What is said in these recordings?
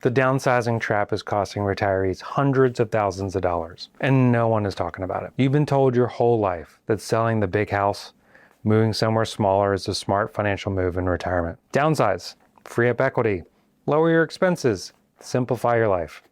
The downsizing trap is costing retirees hundreds of thousands of dollars, and no one is talking about it. You've been told your whole life that selling the big house, moving somewhere smaller is a smart financial move in retirement. Downsize, free up equity, lower your expenses, simplify your life.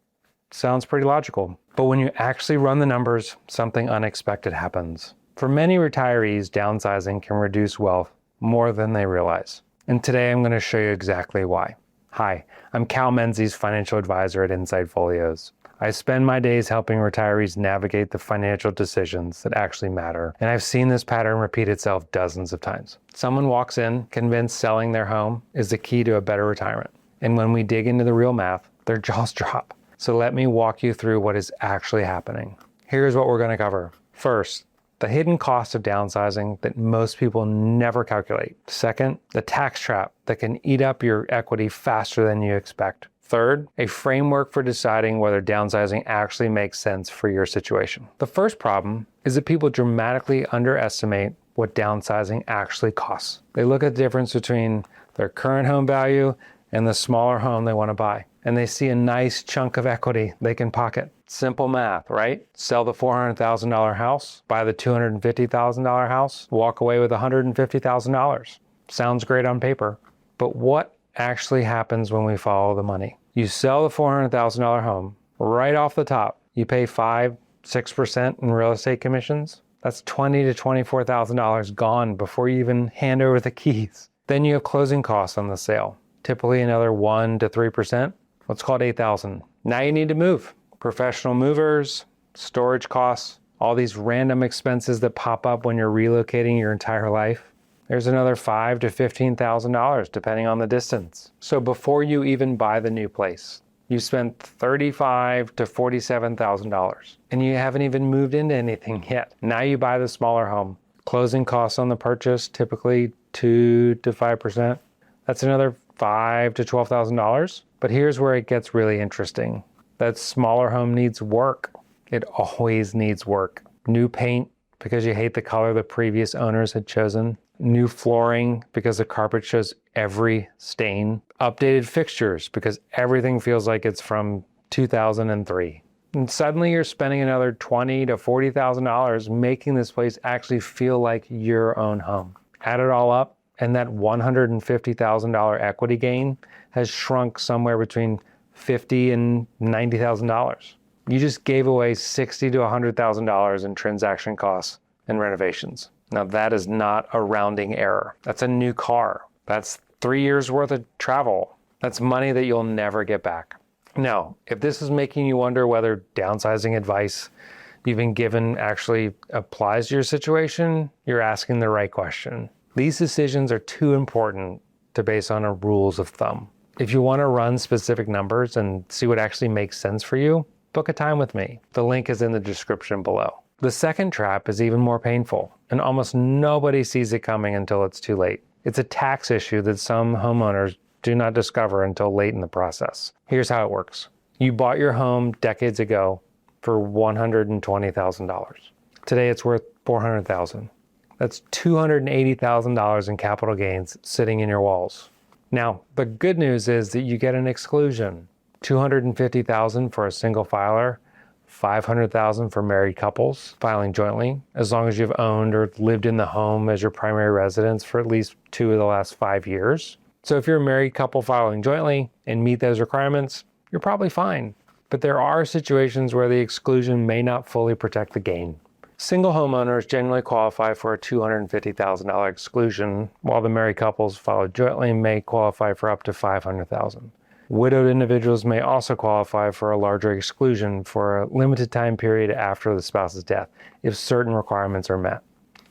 Sounds pretty logical, but when you actually run the numbers, something unexpected happens. For many retirees, downsizing can reduce wealth more than they realize. And today I'm going to show you exactly why. Hi, I'm Cal Menzies, financial advisor at Insight Folios. I spend my days helping retirees navigate the financial decisions that actually matter, and I've seen this pattern repeat itself dozens of times. Someone walks in convinced selling their home is the key to a better retirement, and when we dig into the real math, their jaws drop. So let me walk you through what is actually happening. Here's what we're going to cover. First, the hidden cost of downsizing that most people never calculate. Second, the tax trap that can eat up your equity faster than you expect. Third, a framework for deciding whether downsizing actually makes sense for your situation. The first problem is that people dramatically underestimate what downsizing actually costs. They look at the difference between their current home value and the smaller home they want to buy, and they see a nice chunk of equity they can pocket. Simple math, right? Sell the $400,000 house, buy the $250,000 house, walk away with $150,000. Sounds great on paper, but what actually happens when we follow the money? You sell the $400,000 home, right off the top, you pay 5-6% in real estate commissions. That's $20,000 to $24,000 gone before you even hand over the keys. Then you have closing costs on the sale, typically another 1% to 3%. Let's call it $8,000. Now you need to move. Professional movers, storage costs, all these random expenses that pop up when you're relocating your entire life. There's another $5,000 to $15,000 depending on the distance. So before you even buy the new place, you spent $35,000 to $47,000 and you haven't even moved into anything yet. Now you buy the smaller home. Closing costs on the purchase, typically 2% to 5%. That's another $5,000 to $12,000. But here's where it gets really interesting. That smaller home needs work. It always needs work. New paint because you hate the color the previous owners had chosen. New flooring because the carpet shows every stain. Updated fixtures because everything feels like it's from 2003. And suddenly you're spending another $20,000 to $40,000 making this place actually feel like your own home. Add it all up, and that $150,000 equity gain has shrunk somewhere between $50,000 and $90,000. You just gave away $60,000 to $100,000 in transaction costs and renovations. Now that is not a rounding error. That's a new car. That's 3 years worth of travel. That's money that you'll never get back. Now, if this is making you wonder whether downsizing advice you've been given actually applies to your situation, you're asking the right question. These decisions are too important to base on a rules of thumb. If you want to run specific numbers and see what actually makes sense for you, book a time with me. The link is in the description below. The second trap is even more painful, and almost nobody sees it coming until it's too late. It's a tax issue that some homeowners do not discover until late in the process. Here's how it works. You bought your home decades ago for $120,000. Today it's worth $400,000. That's $280,000 in capital gains sitting in your walls. Now, the good news is that you get an exclusion. $250,000 for a single filer, $500,000 for married couples filing jointly, as long as you've owned or lived in the home as your primary residence for at least 2 of the last 5 years. So if you're a married couple filing jointly and meet those requirements, you're probably fine. But there are situations where the exclusion may not fully protect the gain. Single homeowners generally qualify for a $250,000 exclusion, while the married couples filed jointly may qualify for up to $500,000. Widowed individuals may also qualify for a larger exclusion for a limited time period after the spouse's death, if certain requirements are met.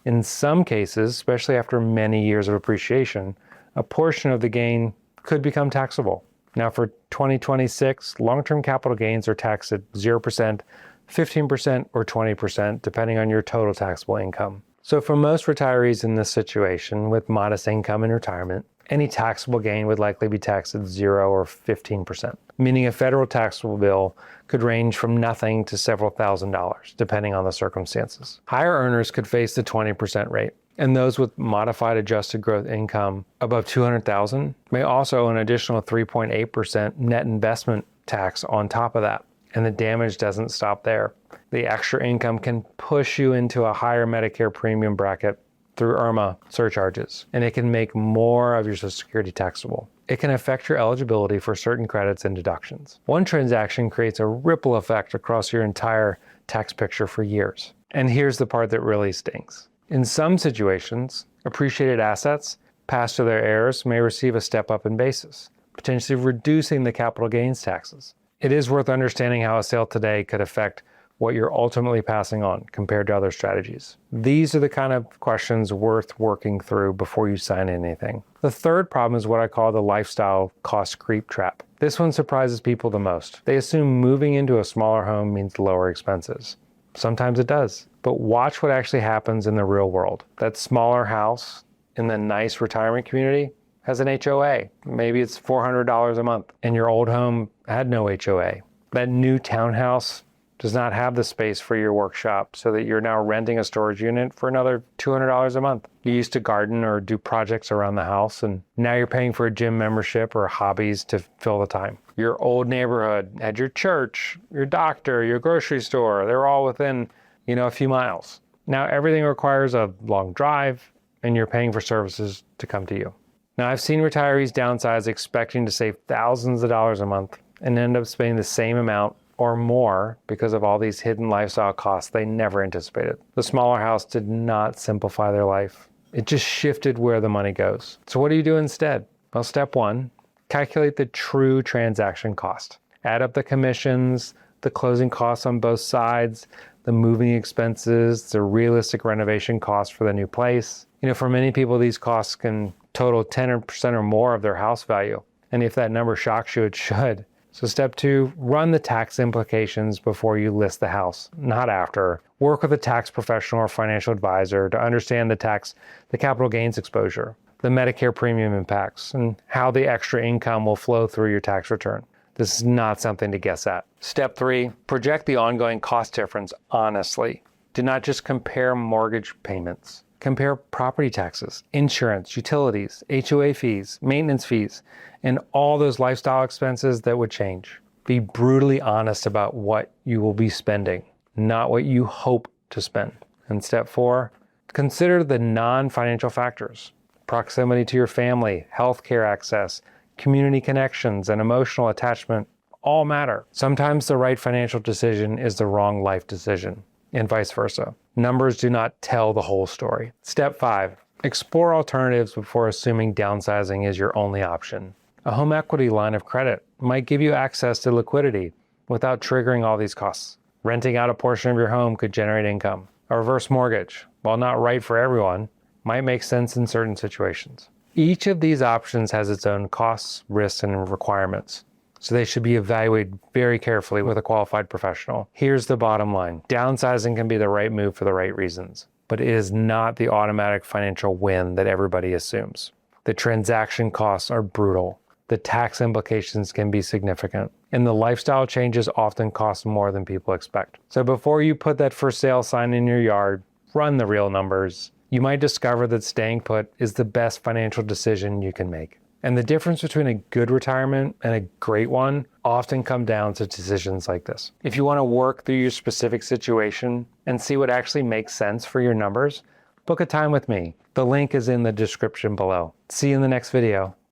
In some cases, especially after many years of appreciation, a portion of the gain could become taxable. Now for 2026, long-term capital gains are taxed at 0%, 15%, or 20%, depending on your total taxable income. So for most retirees in this situation with modest income in retirement, any taxable gain would likely be taxed at 0 or 15%, meaning a federal taxable bill could range from nothing to several $1,000s, depending on the circumstances. Higher earners could face the 20% rate, And those with modified adjusted growth income above $200,000 may also owe an additional 3.8% net investment tax on top of that. And the damage doesn't stop there. The extra income can push you into a higher Medicare premium bracket through IRMA surcharges, and it can make more of your Social Security taxable. It can affect your eligibility for certain credits and deductions. One transaction creates a ripple effect across your entire tax picture for years. And here's the part that really stinks. In some situations, appreciated assets passed to their heirs may receive a step up in basis, potentially reducing the capital gains taxes. It is worth understanding how a sale today could affect what you're ultimately passing on compared to other strategies. These are the kind of questions worth working through before you sign anything. The third problem is what I call the lifestyle cost creep trap. This one surprises people the most. They assume moving into a smaller home means lower expenses. Sometimes it does, but watch what actually happens in the real world. That smaller house in the nice retirement community has an HOA. Maybe it's $400 a month, and your old home had no HOA. That new townhouse does not have the space for your workshop, so that you're now renting a storage unit for another $200 a month. You used to garden or do projects around the house, and now you're paying for a gym membership or hobbies to fill the time. Your old neighborhood had your church, your doctor, your grocery store. They were all within, a few miles. Now everything requires a long drive, and you're paying for services to come to you. Now I've seen retirees downsize expecting to save thousands of dollars a month and end up spending the same amount or more because of all these hidden lifestyle costs they never anticipated. The smaller house did not simplify their life. It just shifted where the money goes. So what do you do instead? Well, step one, calculate the true transaction cost. Add up the commissions, the closing costs on both sides, the moving expenses, the realistic renovation costs for the new place. For many people, these costs can total 10% or more of their house value. And if that number shocks you, it should. So step two, run the tax implications before you list the house, not after. Work with a tax professional or financial advisor to understand the capital gains exposure, the Medicare premium impacts, and how the extra income will flow through your tax return. This is not something to guess at. Step three, project the ongoing cost difference honestly. Do not just compare mortgage payments. Compare property taxes, insurance, utilities, HOA fees, maintenance fees, and all those lifestyle expenses that would change. Be brutally honest about what you will be spending, not what you hope to spend. And step four, consider the non-financial factors. Proximity to your family, healthcare access, community connections, and emotional attachment all matter. Sometimes the right financial decision is the wrong life decision, and vice versa. Numbers do not tell the whole story. Step five, explore alternatives before assuming downsizing is your only option. A home equity line of credit might give you access to liquidity without triggering all these costs. Renting out a portion of your home could generate income. A reverse mortgage, while not right for everyone, might make sense in certain situations. Each of these options has its own costs, risks, and requirements, so they should be evaluated very carefully with a qualified professional. Here's the bottom line. Downsizing can be the right move for the right reasons, but it is not the automatic financial win that everybody assumes. The transaction costs are brutal. The tax implications can be significant, and the lifestyle changes often cost more than people expect. So before you put that for sale sign in your yard, run the real numbers. You might discover that staying put is the best financial decision you can make. And the difference between a good retirement and a great one often come down to decisions like this. If you want to work through your specific situation and see what actually makes sense for your numbers, book a time with me. The link is in the description below. See you in the next video.